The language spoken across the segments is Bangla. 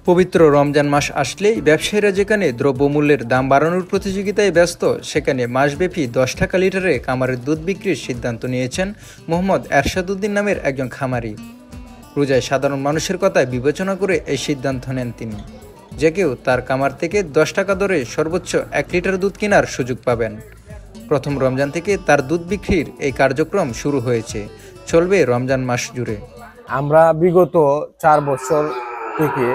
পবিত্র রমজান মাস আসলেই ব্যবসায়ীরা যেখানে দ্রব্যমূল্যের দাম বাড়ানোর প্রতিযোগিতায় ব্যস্ত, সেখানে মাসব্যাপী 10 টাকা লিটারে কামারের দুধ বিক্রির সিদ্ধান্ত নিয়েছেন মোহাম্মদ এরশাদউদ্দিন নামের একজন খামারি। রোজায় সাধারণ মানুষের কথা বিবেচনা করে এই সিদ্ধান্ত নেন তিনি। যে কেউ তার কামার থেকে 10 টাকা দরে সর্বোচ্চ 1 লিটার দুধ কেনার সুযোগ পাবেন। প্রথম রমজান থেকে তার দুধ বিক্রির এই কার্যক্রম শুরু হয়েছে, চলবে রমজান মাস জুড়ে। আমরা বিগত 4 বছর থেকে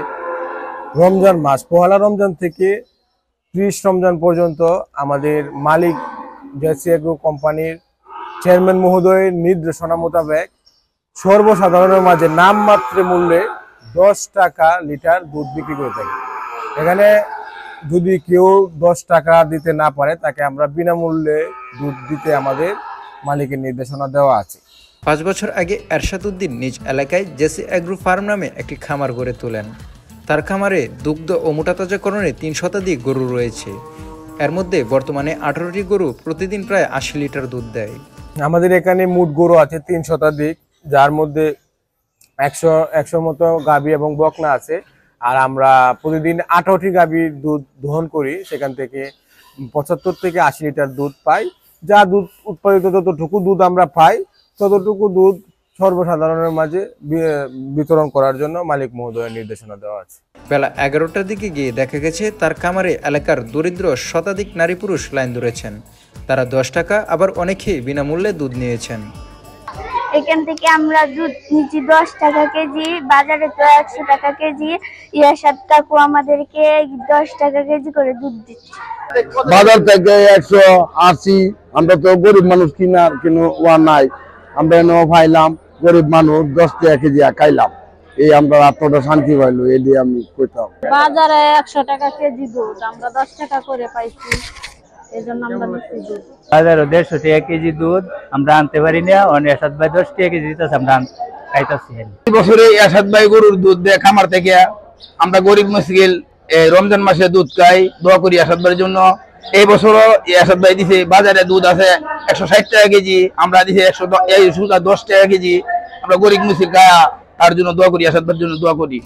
রমজান মাস, পহেলা রমজান থেকে 30 রমজান পর্যন্ত আমাদের মালিক জেসি এগ্রো কোম্পানির চেয়ারম্যান মহোদয়ের নির্দেশনা মোতাবেক সর্বসাধারণের মাঝে নামমাত্র মূল্যে 10 টাকা লিটার দুধ বিক্রি করে থাকি। এখানে যদি কেউ 10 টাকা দিতে না পারে, তাকে আমরা বিনামূল্যে দুধ দিতে আমাদের মালিকের নির্দেশনা দেওয়া আছে। 5 বছর আগে এরশাদউদ্দিন নিজ এলাকায় জেসি এগ্রো ফার্ম নামে একটি খামার গড়ে তোলেন। তার খামারে দুগ্ধ ও মোটাতাজাকরণে 3 শতাধিক গরু রয়েছে। এর মধ্যে বর্তমানে 18টি গরু প্রতিদিন প্রায় 80 লিটার দুধ দেয়। আমাদের এখানে মোট গরু আছে 3 শতাধিক, যার মধ্যে 100 মতো গাভী এবং বকনা আছে। আর আমরা প্রতিদিন 18টি গাভীর দুধ দহন করি, সেখান থেকে 75 থেকে 80 লিটার দুধ পাই। যা দুধ উৎপাদিত, যতটুকু দুধ আমরা পাই ততটুকু দুধ সর্বসাধারণের মাঝে বিতরণ করার জন্য মালিক মহোদয়ের নির্দেশনা দেওয়া আছে। বেলা 11টার দিকে গিয়ে দেখা গেছে তার খামারে এলাকার দরিদ্র শতাধিক নারী পুরুষ লাইন ধরেছেন। তারা 10 টাকা, আবার অনেকেই বিনামূল্যে দুধ নিয়েছেন। এখান থেকে আমরা দুধ নিচ্ছি 10 টাকা কেজি, বাজারে তো 100 টাকা কেজি। ইয়াসাদ কাকু আমাদেরকে 10 টাকা কেজি করে দুধ দিচ্ছে। বাজার থেকে 180। আমরা তো গরিব মানুষ, কিনার ওয়া নাই, আমরা এনেও পাইলাম। গরিব মানুষ 10 টাকা কেজি খাইলাম, এই আমরা আত্মটা শান্তি পাইলো। এই দিয়ে আমি কইতাম বাজারে 100 টাকা কেজি দুধ আমরা 10 টাকা করে পাইছি, এজন্য আমরা নিচ্ছি দুধ। বাজারে 150 টাকা কেজি দুধ আমরা আনতে পারি না, এরশাদ ভাই 10 টাকা কেজি দিতেছে, আমরা খাইতাছি। এই বছরে এরশাদ ভাই গরুর দুধ দেয় খামার থেকে। আমরা গরিব মুশকিল রমজান মাসে দুধ খাই, দোয়া করি এরশাদ ভাইয়ের জন্য। এই বছরও এরশাদ ভাই দিছে, বাজারে দুধ আছে 160 টাকা কেজি, আমরা দিছি 110 টাকা কেজি। আমরা গরিব মুশকিল খায়া তার জন্য দোয়া করি, এরশাদ ভাইয়ের জন্য দোয়া করি।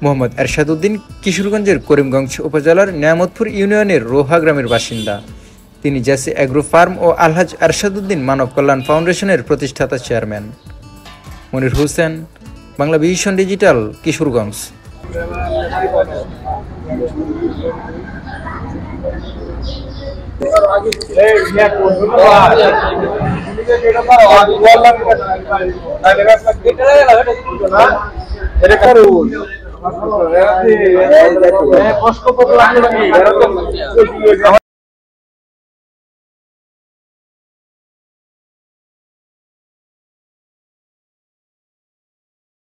মোহাম্মদ এরশাদউদ্দিন কিশোরগঞ্জের করিমগঞ্জ উপজেলার নিয়ামতপুর ইউনিয়নের রোহা গ্রামের বাসিন্দা। তিনি জেসি এগ্রো ফার্ম ও আলহাজ এরশাদউদ্দিন মানব কল্যাণ ফাউন্ডেশনের প্রতিষ্ঠাতা chairman. Monir Hossain, Bangla vision digital, Kishoreganj. কষ্ট